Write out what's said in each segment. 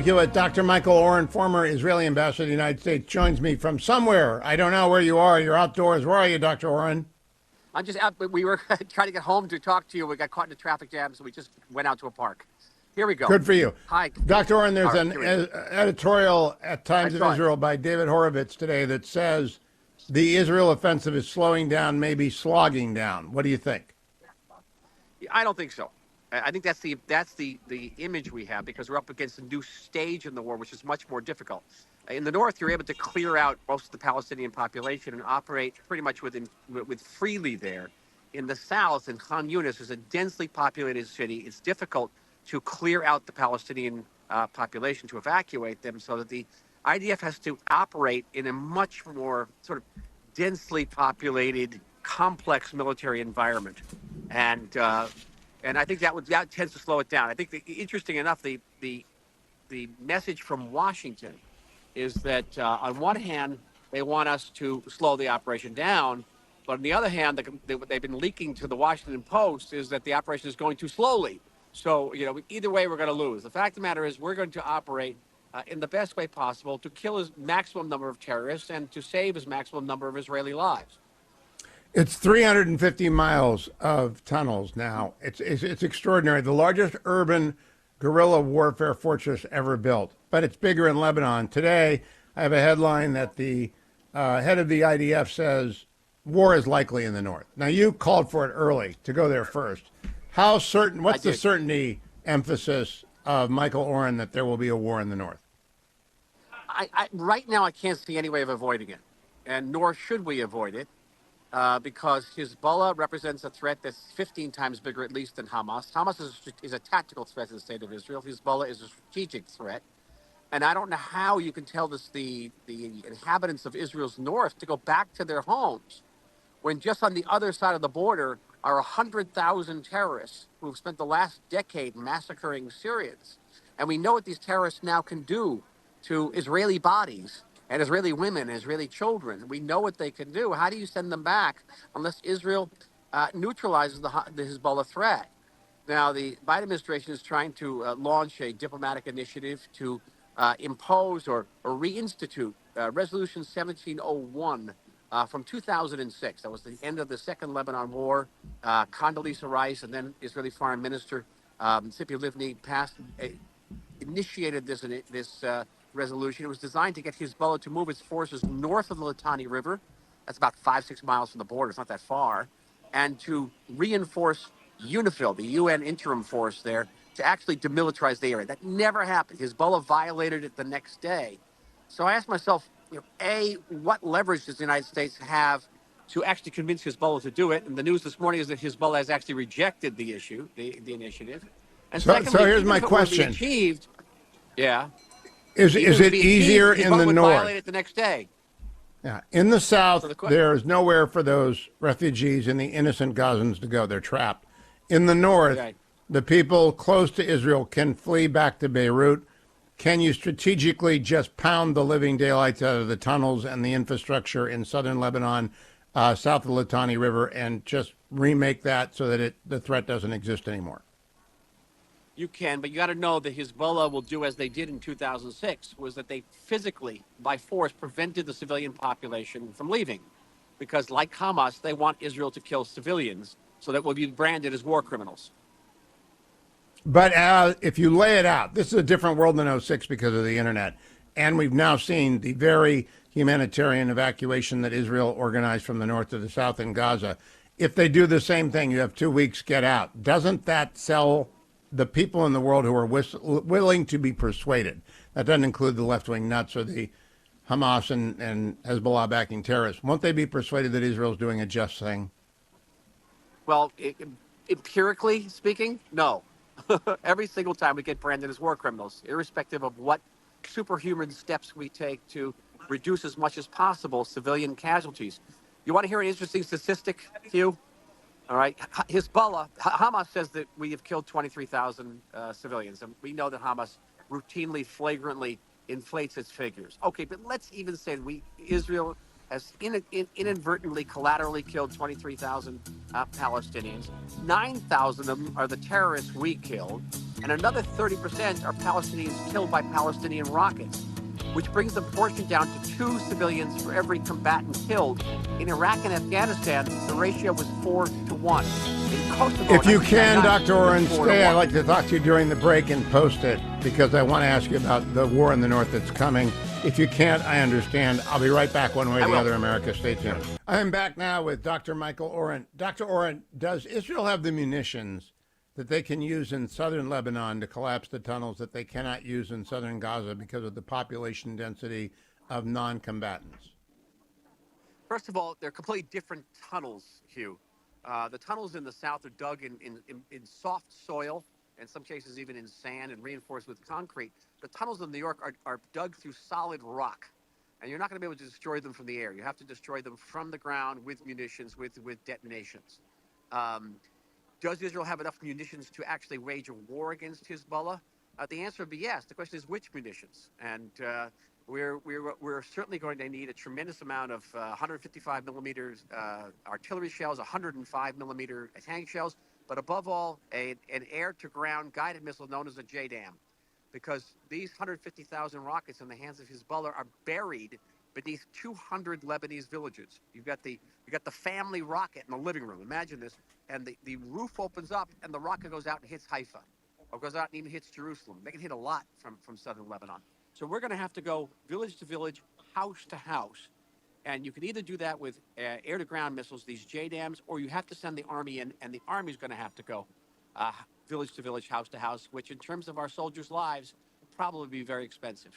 Hewitt. Dr. Michael Oren, former Israeli ambassador to the United States, joins me from somewhere. I don't know where you are. You're outdoors. Where are you, Dr. Oren? I'm just out, but we were trying to get home to talk to you. We got caught in a traffic jam, so we just went out to a park. Here we go. Good for you. Hi. Dr. Oren, there's All right, an editorial at Times of Israel by David Horowitz today that says the Israel offensive is slowing down, maybe slogging down. What do you think? I don't think so. I think that's the image we have because we're up against a new stage in the war, which is much more difficult. In the north, you're able to clear out most of the Palestinian population and operate pretty much with freely there. In the south, in Khan Yunis, is a densely populated city. It's difficult to clear out the Palestinian population, to evacuate them, so that the IDF has to operate in a much more sort of densely populated, complex military environment, and I think that tends to slow it down. I think interesting enough, the message from Washington is that on one hand they want us to slow the operation down, but on the other hand, they've been leaking to the Washington Post is that the operation is going too slowly. So either way we're going to lose. The fact of the matter is we're going to operate in the best way possible to kill as maximum number of terrorists and to save as maximum number of Israeli lives. It's 350 miles of tunnels now. It's extraordinary. The largest urban guerrilla warfare fortress ever built, but it's bigger in Lebanon. Today, I have a headline that the head of the IDF says war is likely in the north. Now, you called for it early to go there first. How certain? What's the certainty emphasis of Michael Oren that there will be a war in the north? Right now, I can't see any way of avoiding it, and nor should we avoid it. Because Hezbollah represents a threat that's 15 times bigger, at least, than Hamas. Hamas is a tactical threat to the state of Israel. Hezbollah is a strategic threat. And I don't know how you can tell the inhabitants of Israel's north to go back to their homes when just on the other side of the border are 100,000 terrorists who've spent the last decade massacring Syrians. And we know what these terrorists now can do to Israeli bodies and Israeli women, Israeli children. We know what they can do. How do you send them back unless Israel neutralizes the Hezbollah threat? Now, the Biden administration is trying to launch a diplomatic initiative to impose or reinstitute Resolution 1701 from 2006. That was the end of the Second Lebanon War. Condoleezza Rice and then Israeli Foreign Minister Tzipi Livni initiated this resolution. It was designed to get Hezbollah to move its forces north of the Litani River. That's about 5-6 miles from the border. It's not that far. And to reinforce UNIFIL, the UN interim force there, to actually demilitarize the area. That never happened. Hezbollah violated it the next day. So I asked myself, A, what leverage does the United States have to actually convince Hezbollah to do it? And the news this morning is that Hezbollah has actually rejected the initiative. And so secondly, here's my question. Is it easier in the north? Violate it the next day. Yeah. In the south, there's nowhere for those refugees and the innocent Gazans to go. They're trapped. In the north, the people close to Israel can flee back to Beirut. Can you strategically just pound the living daylights out of the tunnels and the infrastructure in southern Lebanon, south of the Litani River, and just remake that so that the threat doesn't exist anymore? You can, but you got to know that Hezbollah will do as they did in 2006, was that they physically, by force, prevented the civilian population from leaving. Because like Hamas, they want Israel to kill civilians so that we'll be branded as war criminals. But if you lay it out, this is a different world than '06 because of the internet. And we've now seen the very humanitarian evacuation that Israel organized from the north to the south in Gaza. If they do the same thing, you have 2 weeks, get out. Doesn't that sell the people in the world who are willing to be persuaded? That doesn't include the left-wing nuts or the Hamas and Hezbollah backing terrorists. Won't they be persuaded that Israel's doing a just thing? Well, empirically speaking, no. Every single time we get branded as war criminals, irrespective of what superhuman steps we take to reduce as much as possible civilian casualties. You want to hear an interesting statistic, Hugh? All right. Hamas says that we have killed 23,000 civilians, and we know that Hamas routinely, flagrantly inflates its figures. Okay, but let's even say that Israel has inadvertently, collaterally killed 23,000 Palestinians. 9,000 of them are the terrorists we killed. and another 30% are Palestinians killed by Palestinian rockets, which brings the proportion down to 2 civilians for every combatant killed. In Iraq and Afghanistan, the ratio was 4 to 1. In Kosovo, If you can, Dr. Oren, it's 4 to stay. I'd 1. like to talk to you during the break and post it because I want to ask you about the war in the north that's coming. If you can't, I understand. I'll be right back one way or the other, America. Stay tuned. I am back now with Dr. Michael Oren. Dr. Oren, does Israel have the munitions that they can use in southern Lebanon to collapse the tunnels that they cannot use in southern Gaza because of the population density of non-combatants? First of all, they're completely different tunnels, Hugh. The tunnels in the south are dug in soft soil, in some cases even in sand and reinforced with concrete. The tunnels in New York are dug through solid rock, and you're not going to be able to destroy them from the air. You have to destroy them from the ground with munitions, with detonations. Does Israel have enough munitions to actually wage a war against Hezbollah? The answer would be yes. The question is which munitions, and we're certainly going to need a tremendous amount of 155 millimeters artillery shells, 105 millimeter tank shells, but above all, an air-to-ground guided missile known as a JDAM, because these 150,000 rockets in the hands of Hezbollah are buried beneath 200 Lebanese villages. You got the family rocket in the living room. Imagine this, and the roof opens up, and the rocket goes out and hits Haifa, or goes out and even hits Jerusalem. They can hit a lot from southern Lebanon. So we're going to have to go village to village, house to house. And you can either do that with air-to-ground missiles, these JDAMs, or you have to send the Army in, and the Army's going to have to go village to village, house to house, which in terms of our soldiers' lives, will probably be very expensive.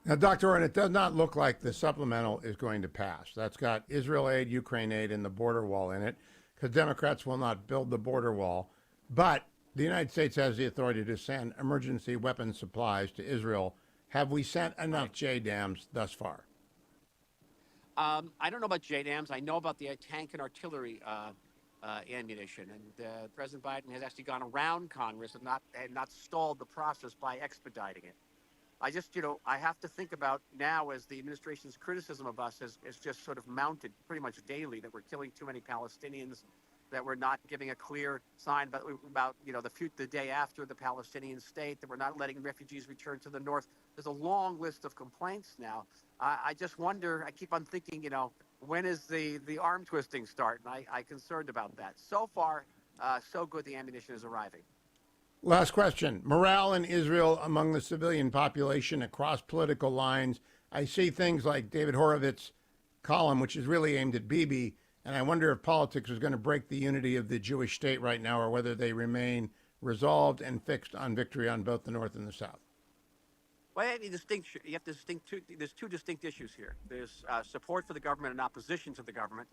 Now, Dr. Oren, it does not look like the supplemental is going to pass. That's got Israel aid, Ukraine aid, and the border wall in it, because Democrats will not build the border wall. But the United States has the authority to send emergency weapon supplies to Israel. Have we sent enough JDAMs thus far? I don't know about JDAMs. I know about the tank and artillery ammunition. And President Biden has actually gone around Congress and not stalled the process by expediting it. I have to think about now, as the administration's criticism of us has just sort of mounted pretty much daily, that we're killing too many Palestinians, that we're not giving a clear sign about the day after the Palestinian state, that we're not letting refugees return to the north. There's a long list of complaints now. I just wonder, I keep on thinking, when is the arm twisting start? And I'm concerned about that. So far, so good, the ammunition is arriving. Last question. Morale in Israel among the civilian population across political lines. I see things like David Horowitz's column, which is really aimed at Bibi, and I wonder if politics is going to break the unity of the Jewish state right now, or whether they remain resolved and fixed on victory on both the North and the South. Well, you have to distinct there's two distinct issues here. There's support for the government and opposition to the government,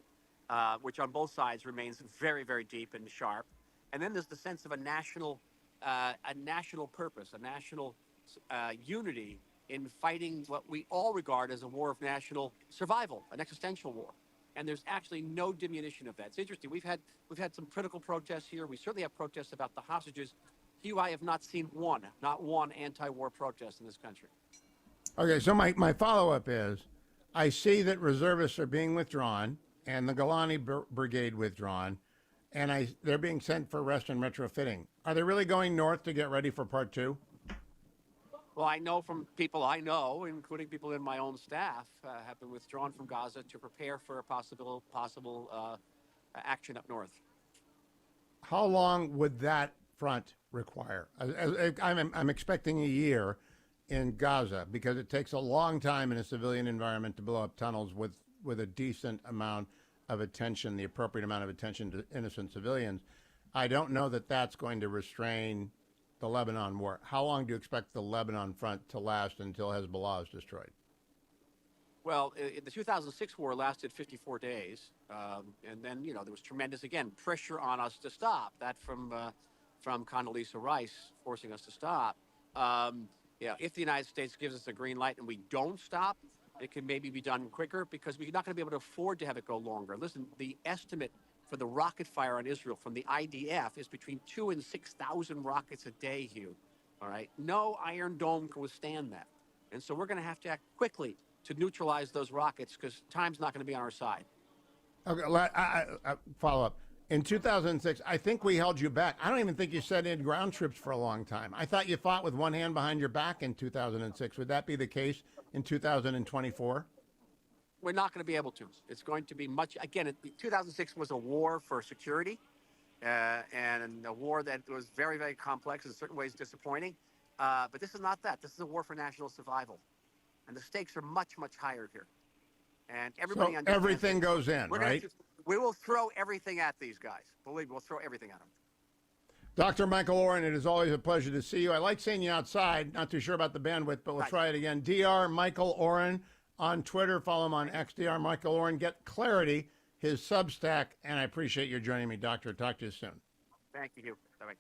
which on both sides remains very, very deep and sharp. And then there's the sense of a national purpose, a national unity in fighting what we all regard as a war of national survival, an existential war. And there's actually no diminution of that. It's interesting. We've had some critical protests here. We certainly have protests about the hostages. Hugh, I have not seen not one anti-war protest in this country. Okay, so my follow-up is, I see that reservists are being withdrawn and the Golani Brigade withdrawn, and they're being sent for rest and retrofitting. Are they really going north to get ready for part two? Well, I know from people I know, including people in my own staff, have been withdrawn from Gaza to prepare for a possible action up north. How long would that front require? I'm expecting a year in Gaza, because it takes a long time in a civilian environment to blow up tunnels with a decent amount of attention, the appropriate amount of attention to innocent civilians. I don't know that that's going to restrain the Lebanon war. How long do you expect the Lebanon front to last until Hezbollah is destroyed? Well, the 2006 war lasted 54 days, and then there was tremendous, again, pressure on us to stop. That from Condoleezza Rice forcing us to stop. If the United States gives us a green light and we don't stop, it can maybe be done quicker, because we're not going to be able to afford to have it go longer. Listen, the estimate for the rocket fire on Israel from the IDF is between 2,000 and 6,000 rockets a day, Hugh. All right? No Iron Dome can withstand that. And so we're going to have to act quickly to neutralize those rockets, because time's not going to be on our side. Okay, follow up. In 2006, I think we held you back. I don't even think you sent in ground troops for a long time. I thought you fought with one hand behind your back in 2006. Would that be the case in 2024? We're not going to be able to. It's going to be much. Again, 2006 was a war for security, and a war that was very, very complex, in certain ways disappointing. But this is not that. This is a war for national survival, and the stakes are much, much higher here. And everybody So understands everything that. goes in, right? We will throw everything at these guys. Believe me, we'll throw everything at them. Dr. Michael Oren, it is always a pleasure to see you. I like seeing you outside. Not too sure about the bandwidth, but we'll Nice. try it again. Dr. Michael Oren on Twitter. Follow him on X. Dr. Michael Oren. Get clarity, his Substack. And I appreciate your joining me, Doctor. Talk to you soon. Thank you, Hugh. Bye-bye.